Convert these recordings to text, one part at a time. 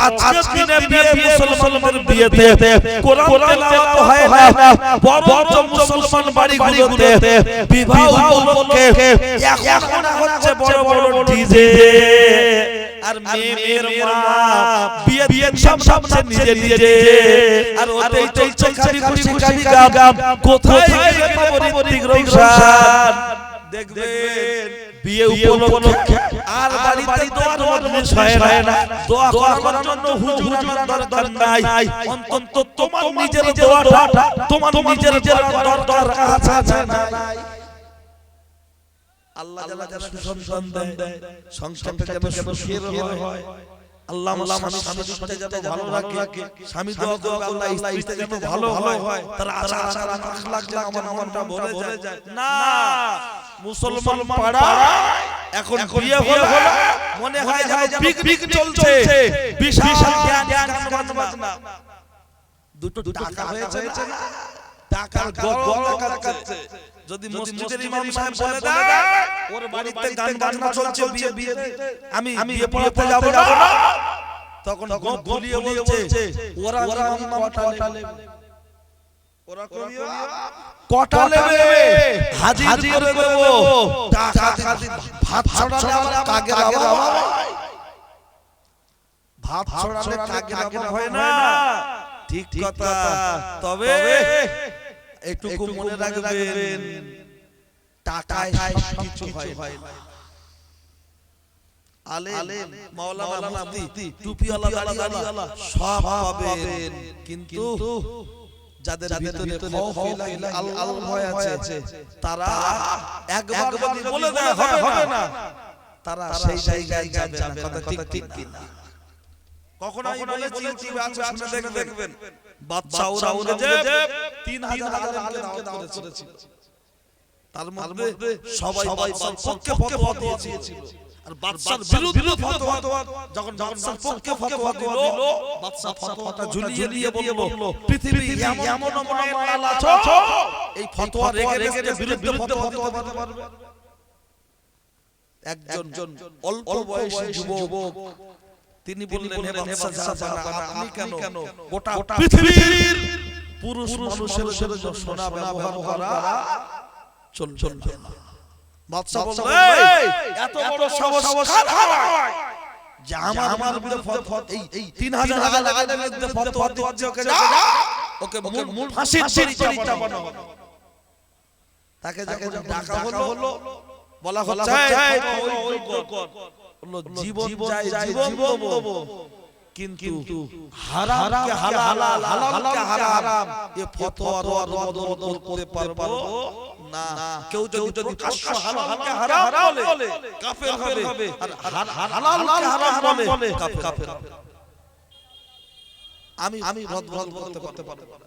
আজকের দিনে মুসলমানদের বিয়েতে কোরআন তেলাওয়াত হয় না, বরঞ্চ মুসলমান বাড়িগুলোতে বিবাহ উপলক্ষে এখন হচ্ছে বড় বড় ডিজে আর মেয়ের মা বিয়ের সামনে নিজে নিজে আর ওতেই চলছে খালি খুশি খালি গাম। কোথায় গেলে পরিবারিক রৌশন দেখবেন বিয়ে উপলক্ষে আর বাড়িতে দোয়ার মজলিস হয় না। দোয়া করার জন্য হুজুরের দরকার নাই, অন্তত তোমার নিজের দোয়াটা তোমার নিজের দরকার আছে না। আল্লাহ জাল্লা যেন সুসন্তান দেয়, সংসারটা যেন সুখের হয়। আল্লাহ আমার স্বামীকে যেন ভালো রাখে, স্বামী দোয়া করবে আল্লাহ স্ত্রীকে যেন ভালো হয়, তার আচার আখলাক যেন আমার মনটা ভরে যায়। না, মুসলমান পাড়া এখন বিয়ে হলো মনে হয় যেন পিকনিক চলছে, বিশাল গান বাজনা। দুটো টাকা হয়েছে না, টাকার গল কাটছে। যদি মসজিদের ইমাম সাহেব বলে দেয় ওর বাড়িতে গান বাজনা চলছে বিয়ে আমি বিয়ে পড়াতে যাব না, তখন গলিয়ে বলছে ওরা কটা নেবে, ওরা কটা নেবে, হাজির করে দেব টাকা ভাত ছড়ালে কাগের অভাব, ভাত ছড়ালে কাগের অভাব হয় না। ঠিক কথা, তবে একটু মনে রাখবেন টাকায় সবকিছু হয় না। আলেম মাওলানা মুফতি টুপিওয়ালা দাড়িওয়ালা সব পাবেন, কিন্তু যাদের ভিতরে খৌফ আল্লাহ ভয় আছে তারা একবার যদি বলে দেয় হবে না, তারা সেই জায়গায় যাবে না। কথা ঠিক কিনা? কখন আমি বলেছি আছে শুনে দেখবেন বাদশা আওরঙ্গজেব 3000 আলেমকে দাওয়াত করেছিল, তার মধ্যে সবাই পক্ষে ফতোয়া দিয়েছিল আর বাদশার বিরুদ্ধে ফতোয়া যখন বাদশার পক্ষে ফতোয়া দিল, বাদশা ফতোয়াটা ঝুলিয়ে দিয়ে বলল পৃথিবী এমন মাল আছে এই ফতোয়া রেখে বিরুদ্ধে ফতোয়া দিতে পারবে। একজন অল্প বয়সী যুবক তিনি বললেন, হে বাদশা আপনি কেন গোটা পৃথিবীর পুরুষ মানুষের জন্য সোনা ব্যবহার করা চলবে না? বাদশা বলল, এত বড় সাহস হয় যে আমার বিরুদ্ধে এই 3000 আলেমের বিরুদ্ধে ফতোয়া দিচ্ছে, ওকে মূল ফাঁসির দড়ি চাপানো হবে। তাকে যখন ডাকা হলো বলা হচ্ছে জীবন যায় জীবন দেবো, কিন্তু হারামকে হালাল হালালকে হারাম এ ফতোয়া বদল করতে পারবো না। কেউ যদি হালালকে হারাম বলে কাফের হবে আর হালালকে হারাম বলে কাফের হবে। আমি রদ করতে পারবো না।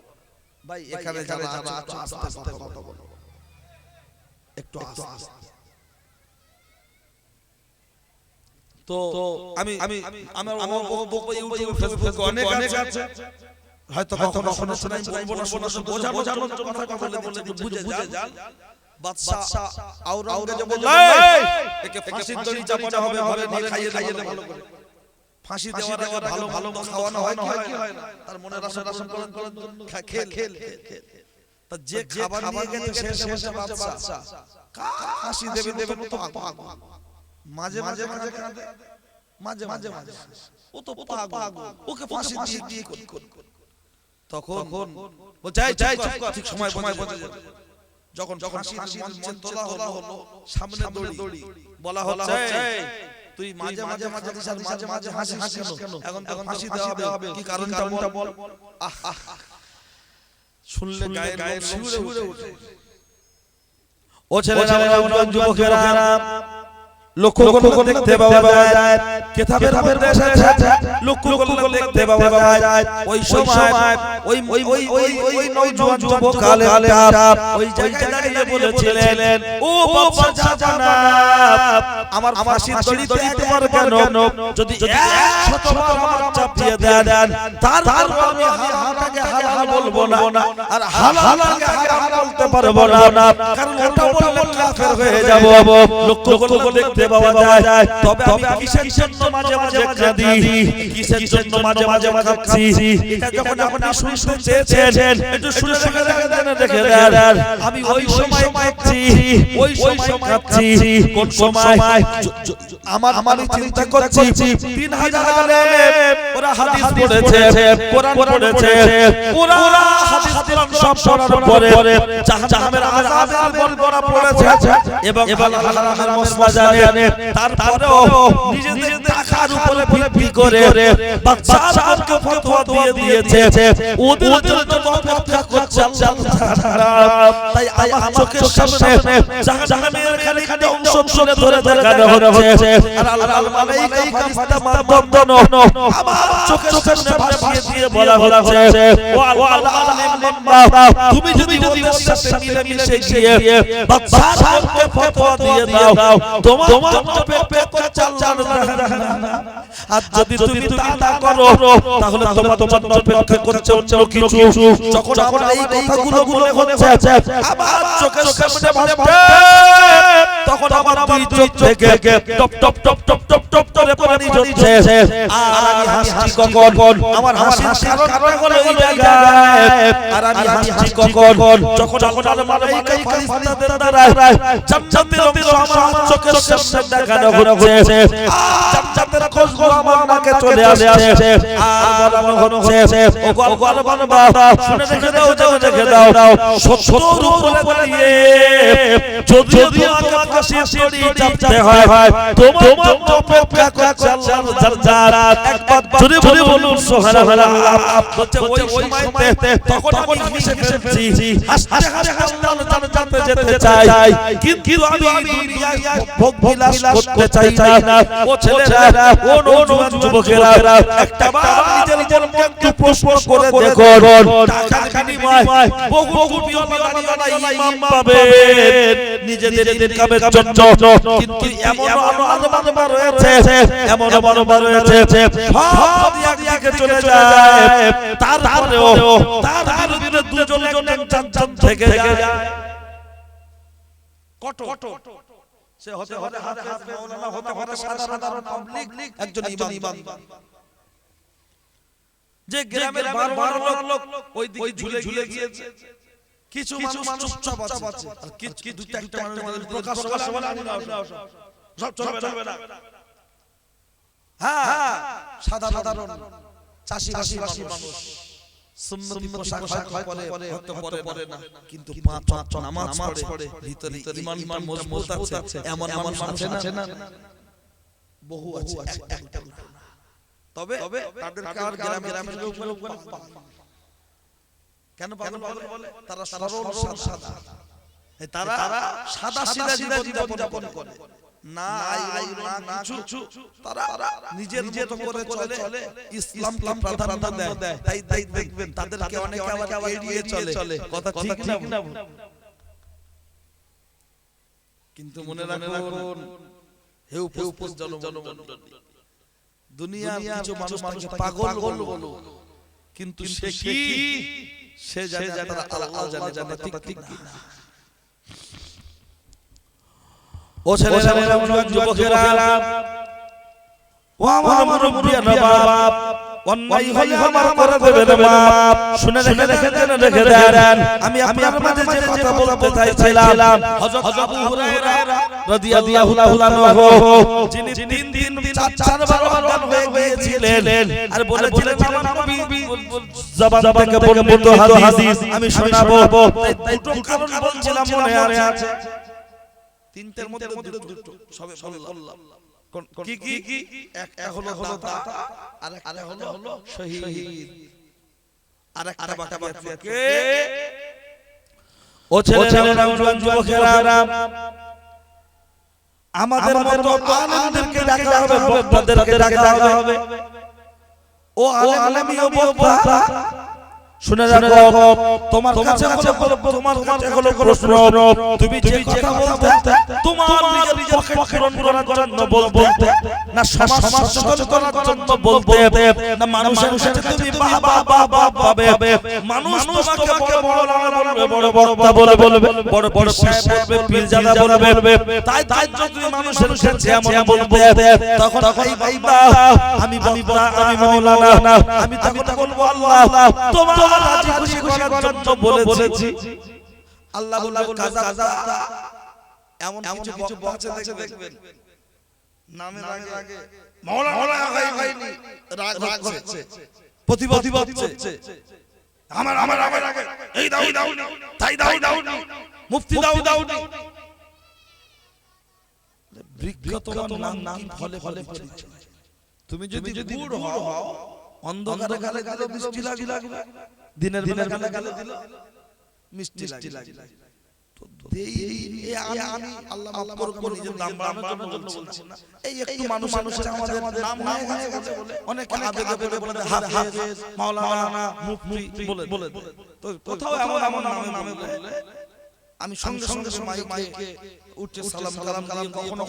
ভাই এখানে যারা একটু আস্তে কথা বলো, একটু আস্তে। তো আমি আমার ইউটিউব ফেসবুকে অনেক আছে, হয়তো কখনো শুনেছেন, আমি বলবো না, শুনে বোঝানোর কথা বলে বুঝে যান। বাদশা আওরঙ্গজেব বলল, একে ফাঁসির দড়ি চাপানো হবে, ঘরে নিয়ে খাইয়ে দে ভালো করে। ফাঁসি দেওয়ার ভালো খাওয়ানো হয় কি হয় না, তার মনে রাসন করেন খেল। তা যে খাবার নিয়ে গেছে শেষে বাদশা ফাঁসি দেবে তো মাঝে মাঝে কাঁদে, ও তো পাগল, ওকে ফাঁসি দিয়ে তখন যাই ঠিক সময় পৌঁছে যাবে। যখন ফাঁসির মঞ্চে তোলা হলো, সামনে দড়ি, বলা হচ্ছে তুই মাঝে হাসিস কেন, এখন ফাঁসি দেওয়া হবে, কি কারণটা বল। শুনলে গায়ে শিউরে ওঠে। ও ছেলেরা, যুবকেরা, লক্ষ্য করে দেখতে পাওয়া যায় কিতাবের মধ্যে এসেছে, লক্ষ্য করে দেখতে পাওয়া যায় ওই সময় ওই নওজোয়ান যুবক আলেম ওই জায়গায় দাঁড়িয়ে বলেছিলেন, ও বাদশা জানাব, আমার ফাঁসির দড়িতে একবার কেন, যদি 100 বার আমার চাপিয়ে দেন তারপর আমি হারামকে হালাল বলবো না আর হালালকে হারাম বলতে পারবো না, কারণ ওটা বললে কাফের হয়ে যাব। লক্ষ্য করে দেখতে দেখতে পাওয়া যায়। তবে আমি কিসের জন্য মাঝে মাঝে কাঁদি, কিসের জন্য মাঝে মাঝে কাঁদছি, এটা যখন আপনি শুনতে চেয়েছেন একটু শুনে দেখে দেন। আমি ওই সময় কাঁদছি, ওই সময় কাঁদছি। কোন সময়? আমার চিন্তা করছি 3000 আলেম ওরা হাদিস পড়েছে, কোরআন পড়েছে, ওরা হাদিস সব পড়ার পরে জাহান্নামের আযাবের বর্ণনা পড়েছে এবং হালাল মশলা জানে, তারপরেও নিজেদের টাকার উপরে ভিত্তি করে বাচ্চাদেরকে ফতোয়া দিয়ে দিয়েছে। ওদের জন্য অপেক্ষা করছে আল্লাহ। তাই আমার চোখের সামনে জাহান্নামের খালি অংশ তুলে ধরে দেখানো হচ্ছে আর আল্লাহর মালায়েকা ফেরেশতা মাধ্যম আমার চোখের সামনে ভাসিয়ে দিয়ে বলা হচ্ছে ও আল্লাহ তুমি যদি ওদের সাথে মিলেমিশে গিয়ে বাচ্চাদেরকে ফতোয়া দিয়ে দাও, তোমার অপেক্ষা চালানো। আর যদি তুমি তা না করো তাহলে তোমার অপেক্ষা করছে অন্য কিছু। যখন আমরা এই কথাগুলো মনে হচ্ছে আমার চোখের সামনে ভাসছে, তখন আমার দুই চোখ থেকে top top top top top top করে পানি ঝরছে। আর আমি হাসছি কখন? আমার হাসির কারণ হলো এই জায়গায়। আর আমি হাসছি কখন? যখন আমার মালায়েকা ফেরেশতাদের দ্বারা জান্নাতের অংশ আমার চোখের সামনে দেখানো হচ্ছে। জান্নাতের খুশবু আমার নাকে চলে আসছে। আর বলা হচ্ছে ও গোল বাবা শুনে দেখে দাও 70 উপরে দিয়ে যদি আকাশে চড়ি চাপতে হয় তোমার অপেক্ষা করছে আল্লাহর জান্নাত। একবার জোরে বলুন সুবহানাল্লাহ। ওই সময়তে তখন আমি হেসে ফেলছি, হাসতে হাসতে আল্লাহর জান্নাতে যেতে চাই, কিন্তু আমি দুনিয়ায় ভোগ বিলাস করতে চাই না। ও ছেলেরা, ও নওজোয়ান যুবকেরা, একটা বার নিজের মনকে একটু প্রশ্ন করে দেখুন, টাকার বিনিময়ে বহু কোটি আল্লাহ ইমাম পাবেন নিজেদের ইনকামের জন্য, কিন্তু এমন আলমানবা রয়েছে, এমন মানবা রয়েছে সব একদিকে চলে যায়, তারপরেও তার বিরুদ্ধে দুজন একজন থেকে যায়। কত সে হতে হতে হাফেজ মাওলানা হতে হতে সাধারণ পাবলিক একজন ইমাম, যে গ্রামের 12 লোক ওই দিকে ঝুলে গিয়েছে, কিছু মানুষ চুপচাপ আছে, আর কিছু দুইটা একটা মানুষ প্রকাশ বলে আমি না সব চলবে না। হ্যাঁ, সাধারণ চাষি মানুষ সুন্নতি পোশাক পরে হতে পরে না, কিন্তু পাঁচ ওয়াক্ত নামাজ পড়ে, ভিতরে ঈমান মজবুত আছে। এমন মানুষ আছে না, বহু আছে, একটা তবে তাদেরকে আর গ্রামের লোক কেন পাগল বলে? তারা সরল সাদা, তারা সাদা সিধা জীবন যাপন করে, না আইরন না কিছু, তারা নিজের মতো করে চলে, ইসলামকে প্রাধান্য দেয়। তাই দেখবেন তাদেরকে অনেকে আবার এড়িয়ে চলে, কথা ঠিক না? কিন্তু মনে রাখুন হে উপস্থিত জনমণ্ডলী, দুনিয়ার কিছু মানুষ পাগল বলো, কিন্তু সে কি সে জানে তারা আল্লাহ জানে, ঠিক না? ও ছেলেরা, যুবকেরা, ও আমার মুরব্বিয়ানা বাপ, অন্যায় হলে আমার করে দেবেন মাপ। শুনে দেখে দেন, আমি আপনার মাঝে যে কথা বলতে চাইছিলাম, হযরত আবু হুরায়রা রাদিয়াল্লাহু আনহু যিনি 3 দিন 4বার অজ্ঞান হয়ে গিয়েছিলেন আর বলেছিলেন আমার নবী জবান থেকে বলবো হাদিস আমি শোনাবো, দুটো কারণ বলছিলাম মনে আছে, তিনটার মধ্যে দুটো সবে বললাম। কি একটা হলো দাতা, আরেকটা হলো শহীদ, আরেকটা বাকি কে? ও ছেলেরা, যুবকেরা, আমাদের মতো আলেমদেরকে ডাকা হবে, বক্তাদেরকে ডাকা হবে। ও আলেমিও বক্তা, শুনে রাখো, তোমার কাছে হলো প্রশ্ন, তুমি যে কথা বলতে তোমার নিজের পকেট পূরণ করার জন্য বলতে, না সমাজ করার জন্য বলতে, না মানুষের কাছে তুমি বাবা পাবে, মানুষ তোমাকে বড় বলবে বড় বক্তা বলবে, বড় বড় সাহেব বলবে, পীরজাদা বলবে, তাই যদি মানুষের কাছে এমন বলবে তখন এই বান্দা আমি বক্তা, আমি মাওলানা, আমি তখন বলবো আল্লাহ তোমার রাজি খুশি করার জন্য বলেছি। আল্লাহ বলবে কাজা এমন কিছু বক্তা আছে দেখবেন নামের আগে মাওলানা হয়নি, রাগ হচ্ছে, প্রতিবাদ হচ্ছে, আমার আগে এই দাও তাই দাও মুফতি দাও। বৃক্ষ তোমার নাম কি ফলে পরিচয়। তুমি যদি গুড় হও অন্ধকারে গালে গালে মিষ্টি লাগবে, দিনের গালে গালে দিল মিষ্টি লাগবে। তো আমি আল্লাহ মাফ করুক নিজের নাম বানানোর জন্য বলছি না, এই একটু মানুষের আমাদের নাম হয়ে গেছে বলে অনেকে আবেগে বলে হাফেজ, মাওলানা, মুফতি বলে। তো কোথাও এমন নামে বলে আমি সঙ্গে মাইকে উঠছে সালাম কালাম কখনো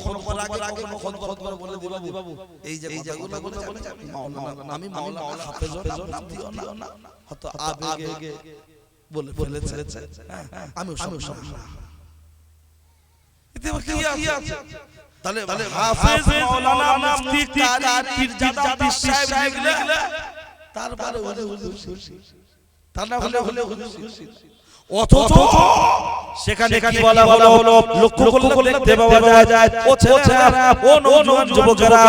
আগে কখনো বলে বাবু এই যে কথাগুলো বলে আমি মাওলানা হাফেজ নাম দিও না, হয়তো আবেগে বলে ফেলেছে, আমি এতে কি আছে? তাহলে হাফেজ, মাওলানা, মুফতি, কারি, পীরজাদা, পীর সাহেব লিখলে তারপরে হলে খুশি। অথচ সেখানে কি বলা হলো, লক্ষ্য করলে দেখতে পাওয়া যায় ও ছেলেরা, ও নওজোয়ান যুবকেরা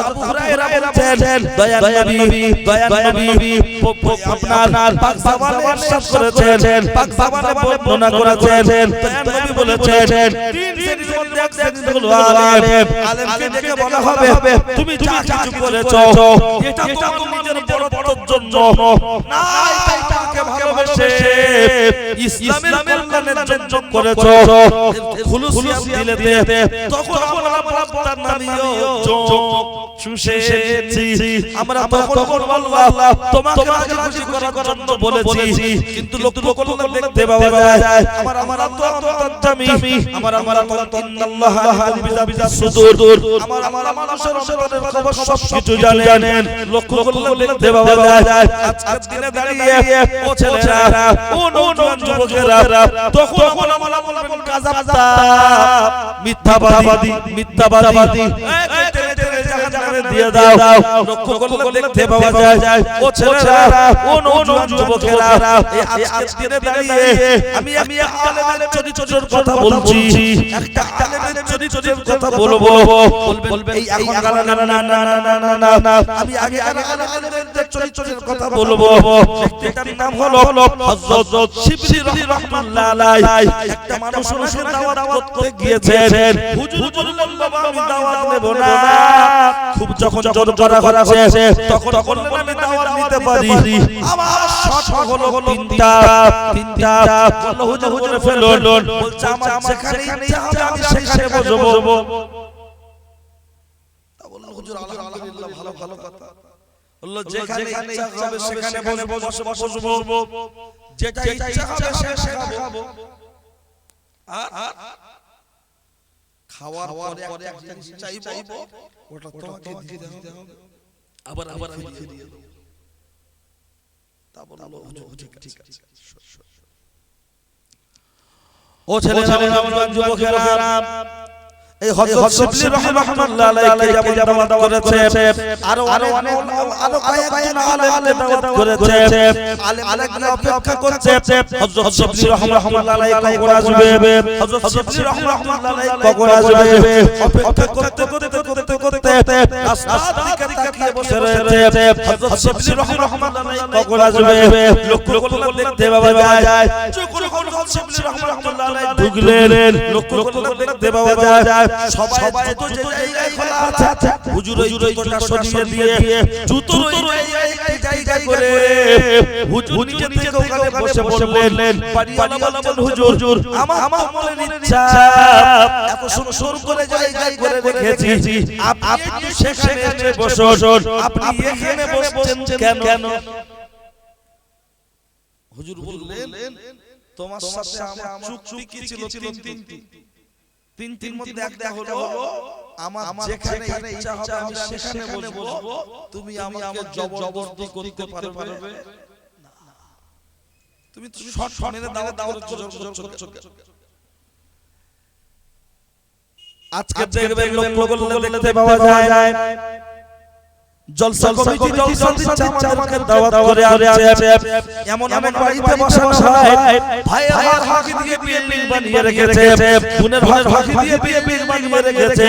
আবু হুরায়রা বলছেন দয়ার নবী আপনার পাক সাবানে ইরশাদ করেছেন, পাক সাবানে বর্ণনা করেছেন, দয়ার নবী বলেছেন তিন শ্রেণীর মধ্যে এক শ্রেণী হলো আলেমকে ডেকে বলা হবে তুমি যা কিছু করেছো এটা তোমার নিজের বড়ত্বের জন্য না, এটাকে ভালোবেসে ইসলামের কল্যাণের জন্য করেছো, খুলুসিয়াত দিলেতে তখন আমরা বক্তার নামিও চুষেছি, আমরা তখন বলবো আল্লাহ তোমাকে রাজি খুশি করার জন্য বলেছি। কিন্তু লক্ষ্য করলে দেখতে পাওয়া যায় আমার তো অন্তর্যামী, আমার আল্লাহ আলিম সুদূর, আমার মানুষের অন্তরের খবর সব কিছু জানেন। লক্ষ্য করলে দেখতে পাওয়া যায় আজকের দিনে দাঁড়িয়ে ও ছেলেরা, ও নওজোয়ান যুবকেরা তখন আমরা বলবেন কাযাব, মিথ্যাবাদী দিয়ে দাও। লক্ষ্য করলে দেখতে পাওয়া যায় ও ছেলেরা, ও নওজোয়ান যুবকেরা আজকের দিনে দাঁড়িয়ে আমি আলেমের চরিত্রের কথা বলছি, একটা আলেমের চরিত্রের কথা বলবো, বলবেন এই এখন না আমি আগে আলেমের চরিত্রের কথা বলবো। ব্যক্তিটার নাম হলো হযরত শিবলি রাহমাতুল্লাহ আলাইহি। একটা মানুষ ওনাকে দাওয়াত করতে গিয়েছেন, হুজুর বললেন বাবা আমি দাওয়াত নেব না, খুব যখন জোর করা হচ্ছে তখন আমি দাওয়াত নিতে পারি, আমার শর্ত হলো তিনটা বলল হুজুর ফেলুন, বলছে আমার যেখানে ইচ্ছা হবে আমি সেখানে বসবো। তা বলল হুজুর আলহামদুলিল্লাহ ভালো কথা, বললো যেখানে ইচ্ছা হবে সেখানে বসবো, যেটা ইচ্ছা হবে সেটা খাবো, আর খাওয়ার পরে একটা জিনিস চাইবো ওটা তোমাকে দিতে হবে, আবার ফিরিয়ে দাও। তা বললো হুজুর ঠিক আছে। ও ছেলেরা, যুবকেরা, এই হযরত শিবলি রাহমাতুল্লাহ আলাইহি যেমন দাওয়াত করেছে, আরো কয়েকজন আলেম দাওয়াত করেছে, আলেমরা অপেক্ষা করছে হযরত শিবলি রাহমাতুল্লাহ আলাইহি কখন আসবে, হযরত শিবলি রাহমাতুল্লাহ আলাইহি কখন আসবে, অপেক্ষা করতে রাস্তার দিকে তাকিয়ে বসে রয়েছে, হযরত শিবলি রাহমাতুল্লাহ আলাইহি কখন আসবে। লক্ষ্য করলে দেখতে পাওয়া যায় যখন হযরত শিবলি রাহমাতুল্লাহ আলাইহি ঢুকলেন, লক্ষ্য করলে দেখতে পাওয়া যায় সবাই তো যে জায়গায় খোলা আছে হুজুর ওই জুতোটা সরিয়ে দিয়ে জুতোর ওই জায়গায় করে হুজুর নিজে থেকে ওখানে বসে বললেন, বাড়িওয়ালা বললেন হুজুর আমার মনের ইচ্ছা এত সুন্দর করে জায়গায় করে রেখেছি, আপনি সেখানে এসে বসুন, আপনি এখানে বসছেন কেন? হুজুর বললেন তোমার সাথে আমার চুক্তি ছিল তিন মধ্যে একটা হলো আমার যেখানে ইচ্ছা হবে আমি সেখানে বসবো, তুমি আমাকে জবরদস্তি করতে পারবে না। তুমি শর্ট মেরে দাওয়াত করছো। আজকে দেখবে লক্ষ্য করলে দেখতে পাওয়া যায় জলসা কমিটি জলসা দিচ্ছে আমাদেরকে দাওয়াত করে আছে এমন এমন বাড়িতে বসানো হয় ভাইয়ের হাকি দিয়ে বিয়ে বানিয়ে রেখেছে বোনের হাকি দিয়ে বিয়ে বানিয়ে রেখেছে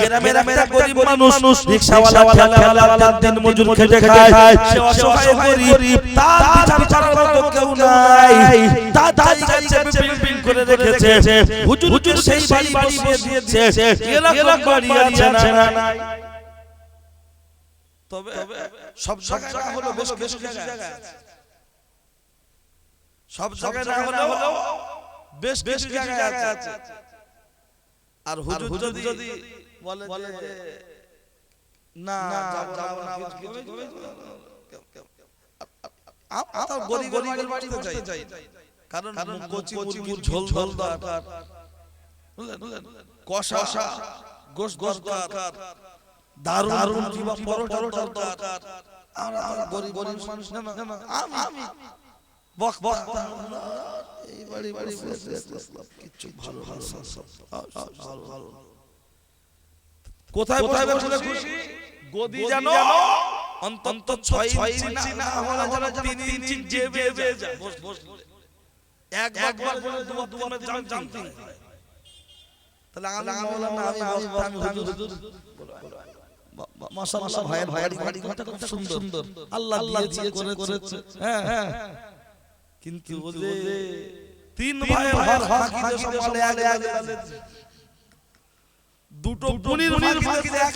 গ্রামের একটা গরিব মানুষ রিকশাওয়ালা ঠেলা দিন মজুর খেটে খায় সে অসহায় গরিব তার বিচার করার কেউ নাই তার কাছে বিল করে রেখেছে হুজুর সেই বাড়ি বসিয়ে দিয়েছে এরকম বাড়ি আছে না তবে সব জায়গায় না হলো বেশ কিছু জায়গায় সব জায়গায় না হলো বেশ কিছু জায়গায় আছে। আর হুজুর যদি বলে যে না যাব না আমরা গরিবের বাড়িতে যাই, কারণ কচি মুরগির ঝোল দরকার, বুঝলেন, কষা গোশত দরকার, দারুণ কিংবা পরোটা দরকার। আমরা গরিব মানুষ না, আমি বক এই বাড়ি কিছু ভালো কোথায় বসলে খুশি, গদি জানো অন্তত 6 ইঞ্চি না হলে যেন 3 ইঞ্চি জেবে যায়। একবার বলে দুবার জানতে, তাহলে আমি হুজুর মাশাআল্লাহ ভাইয়ের বাড়ি ঘরটা খুব সুন্দর, আল্লাহ দিয়েছে করেছে। হ্যাঁ, কিন্তু ওরে 3 ভাইয়ের ফাঁকি দিয়ে সমালে এক দুটো বুনির ফাঁকি দিয়ে এক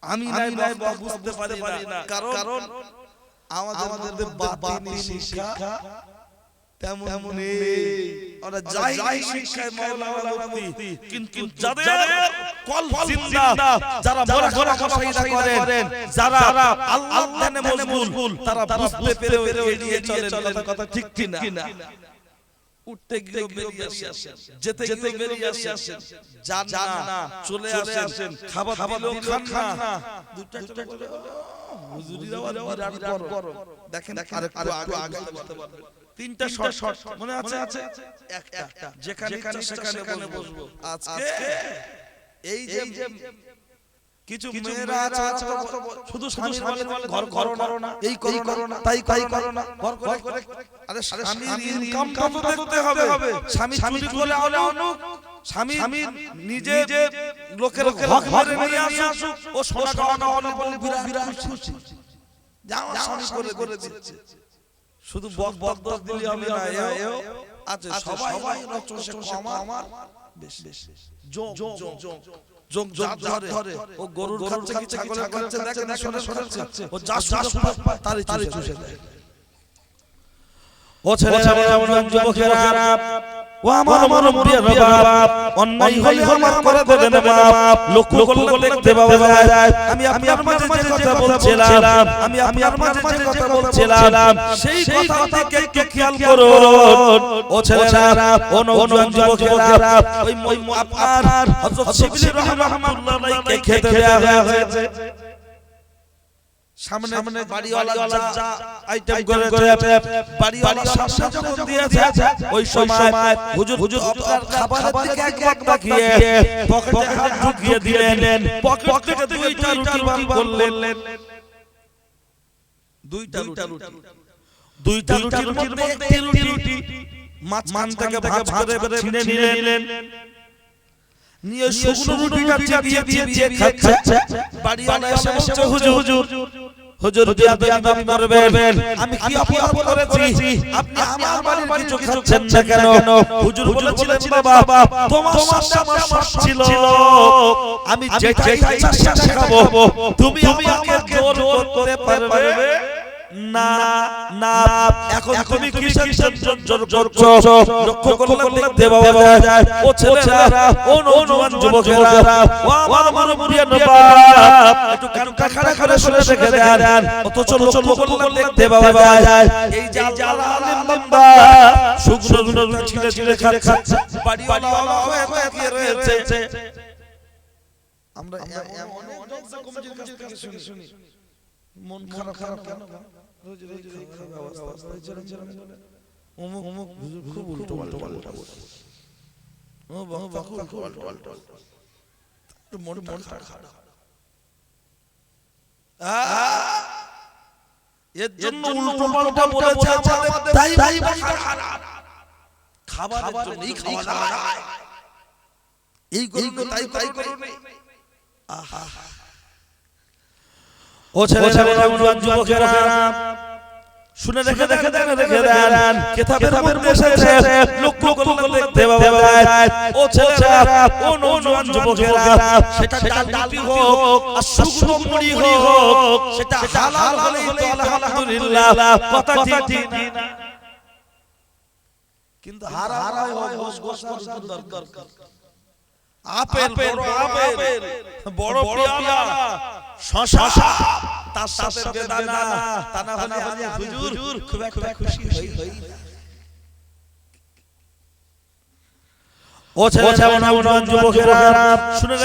আমি নাই বুঝতে পারি না, কারণ আমাদের মধ্যে বাতিনি শিক্ষা তেমন নেই। আমরা যাই শিক্ষায় মাওলানা মুফতি, কিন্তু যাদের কল জিন্দা, যারা মরা কথা করেন, যারা আল্লাহর ধানে মজবুল, তারা বুঝতে পেরে এড়িয়ে চলেন। কথা ঠিক কি না? উঠতে গিয়ে বেরিয়ে আসেন, যেতে গিয়ে বেরিয়ে আসেন, যান না চলে আসেন, খাবার দিলেও খান না। দুটো হুজুরির আওয়াজ বিরাট বড়, দেখেন আরেকটু আগে বলতে পারবেন। 3টা শর্ট মনে আছে, একটা যেখানে সেখানে বসবো। আজকে এই যে কিছু মেয়েরা আছে শুধু স্বামী বলে ঘর করো না, এই করো না, তাই করো না, ঘর করে। আরে স্বামীর ইনকামটা তো দেখতে হবে। স্বামী চুরি করে আনুক, স্বামী নিজে লোকের হক মেরে নিয়ে আসুক, ও সোনা গয়না অনেক বলে বিরাট খুশি যে আমার স্বামী করে দিচ্ছে। শুধু বক দিলে হবে না, এও আছে সবাই রচসে কম আমার বেশ যোগ ধরে, ও গরুর খাচ্ছে কি ছাগলের খাচ্ছে দেখেন না, সরে খাচ্ছে, ও যা তারই চুষে দেয়। ও ছেলেরা যুবকেরা, ও আমার মুরব্বিরা বাপ, অন্যায় হলে আমার করে দেবেন বাপ। লক্ষ্য করলে দেখতে পাওয়া যায় আমি আপনার মাঝে যে কথা বলছিলাম, সেই কথাটাকে একটু খেয়াল করুন। ও ছেলেরা, ও নওজোয়ান যুবকেরা, ওই আপনার হযরত শিবলি রাহমাতুল্লাহ আলাইহি খেতে দেয়া হয়েছে। সামনে বাড়িওয়ালা যা আইটেম করে বাড়িওয়ালা সামনে যখন দিয়েছে, ওই সময় হুজুর আপনার খাবারের দিকে একবার তাকিয়ে পকেটে হাত ঢুকিয়ে দিলেন, পকেট থেকে 2টা রুটি বার করলেন। 2টা রুটির মধ্যে একটি রুটি মাঝখান থেকে ভাঁজ করে ছিঁড়ে নিলেন, নিয়ে শুকনো রুটিটা চিবিয়ে খাচ্ছে। বাড়িওয়ালা এসে বলছে, হুজুর বিয়াদব করবেন, আমি কি অপরাধ করেছি? আপনি আমার বাড়ির কিছু খাচ্ছেন না কেন? হুজুর বলেছিলেন, বাবা তোমার সামনে আমার ছিল, আমি যেটা ইচ্ছা খাবো, তুমি আমাকে জোর করতে পারবে না। এখন তুমি কিসের জন্য জোর করছো? লক্ষ্য করলে দেখতে পাওয়া যায় ও ছেলেরা, ও নওজোয়ান যুবকেরা, ও আমার মুরব্বিয়ান বাপ, একটু কানটা খাড়া করে শুনে রেখে দেন। অথচ লক্ষ্য করলে দেখতে পাওয়া যায় এই যে আল্লাহ আলিম বান্দা শুকনো ছিলে খাচ্ছে, বাড়িওয়ালা হয়ে তাকিয়ে রয়েছে। আমরা এমন অনেক কমিটির কাছ থেকে শুনি, মন খারাপ কেন? রোজের এই খাওয়ার ব্যবস্থা হয়েছে অমুক অমুক খুব উল্টো পাল্টা বলে ও বাবা খুব উল্টো পাল্টা মন খারাপ এর জন্য উল্টো পাল্টা বলেছে আমাদের তাই খাবারের জন্য এই খাওয়া এই করুন তাই করুন আহা ও ছেলে যুবকেরা শুনে দেখে দেন কিতাবের মধ্যে এসেছে লক্ষ্য করে দেখতে পাবে ও ছেলেরা ও নওজোয়ান যুবকেরা সেটা ডালটি হোক আর শুকনো মুড়ি হোক সেটা হালাল হলেই তো আলহামদুলিল্লাহ কথা ঠিক না কিন্তু হারাম হয় গোশ দরকার আপেল বড় পেয়ালা শশা তার সাথে বেদানা তা না হলে আমি হুজুর খুব একটা খুশি হই ও ছেলে নওজোয়ান যুবকেরা শুনে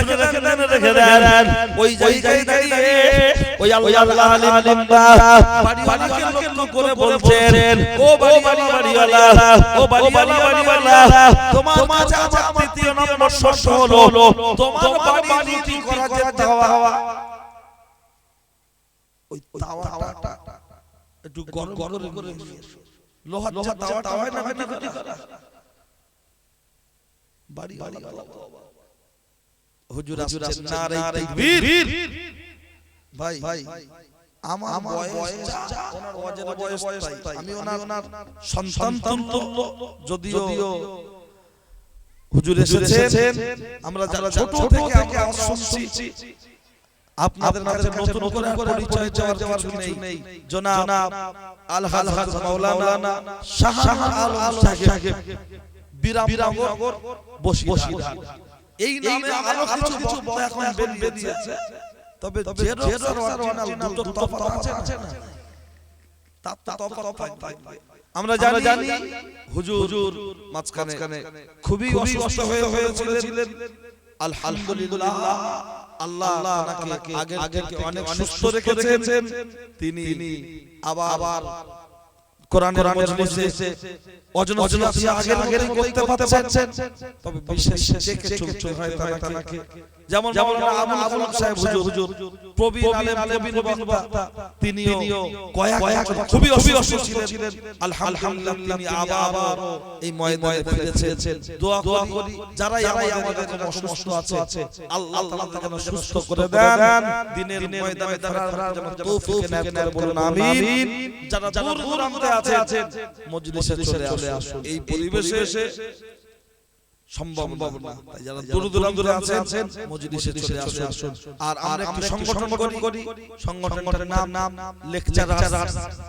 দেখে দেন ওই জায়গায় দাঁড়িয়ে ওই আল্লাহ আলিম বাড়িওয়ালাকে লক্ষ্য করে বলছেন ও বাড়িওয়ালা তোমার কাছে আমার তৃতীয় নম্বর শর্ত হলো তোমার বাড়ি রুটি করা যে তাওয়া ওই তাওয়াটা একটু গরম করে লোহার তাওয়াটা হয় না রুটি করা বাড়ি হুজুর আসছেন নারে তাকবীর ভাই আমার বয়স ওনার ওয়াজের বয়স তাই আমি ওনার সন্তান তুল্য যদিও হুজুর এসেছেন আমরা যারা ছোট থেকে আওয়াজ শুনছি আপনাদের কাছে নতুন করে পরিচয় দেওয়ার কিছু নেই জনাব আলহাজ মাওলানা শাহ আলম সাহেব বিরামনগর বসিরহাট এই নামে আরো কিছু বক্তা এখন বেরিয়েছে তবে জেরক্স আর অরিজিনাল দুটো তফাৎ আছে না তা তফাৎ থাকবে আমরা জানি হুজুর মাঝখানে খুবই অসুস্থ হয়েছিলেন আলহামদুলিল্লাহ আল্লাহ তাআলাকে আগে অনেক সুস্থ রেখেছেন তিনি আবার কোরআনের মজলিসে অজনসিয়াত আগের করতে পারছেন তবে বিশেষ দেখে চলতে হয় তাকে যেমন আবুল কালাম সাহেব হুজুর প্রবীণ আলেম প্রবীণ বক্তা তিনিও কয়েক খুবই অসুস্থ ছিলেন আলহামদুলিল্লাহ তিনি আবার এই ময়দানে ফিরেছেন দোয়া করি যারাই আমাদের অসুস্থ আছে আল্লাহ তাআলা তাকে সুস্থ করে দেন দিনের ময়দানে ফেরার জন্য তৌফিক এনায়েত করে বলুন আমিন যারা দূর দূরান্তে আছেন মজলিসে চলে আসুন এই পরিবেশে সম্ভব না তাই যারা দূর দূরান্তে আছেন মজলিসে চলে আসুন আর আমরা একটু সংগঠন করি সংগঠনের নাম লেকচারার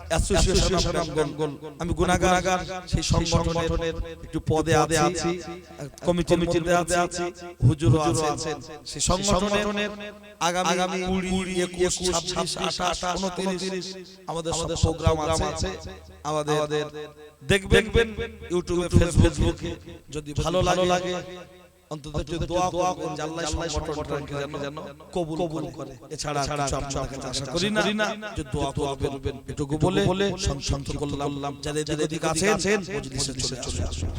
অ্যাসোসিয়েশন অফ বেঙ্গল আমি গুনাহগার সেই সংগঠনের একটু পদে আছি কমিটিতে আছি হুজুরও আছেন সেই সংগঠনের আগামী 20 21 26 28 29 আমাদের সব প্রোগ্রাম আছে আমাদের দেখবেন ইউটিউবে ফেসবুকে যদি ভালো লাগে অন্তত একটু দোয়া করুন যে আল্লাহ সংগঠনকে যেন কবুল করে এছাড়া কিছু আমরা আশা করি না যে দোয়া করবেন একটু বলে সংশোধন করলাম যাদের দিকে আছেন মজলিসে চলে আসুন।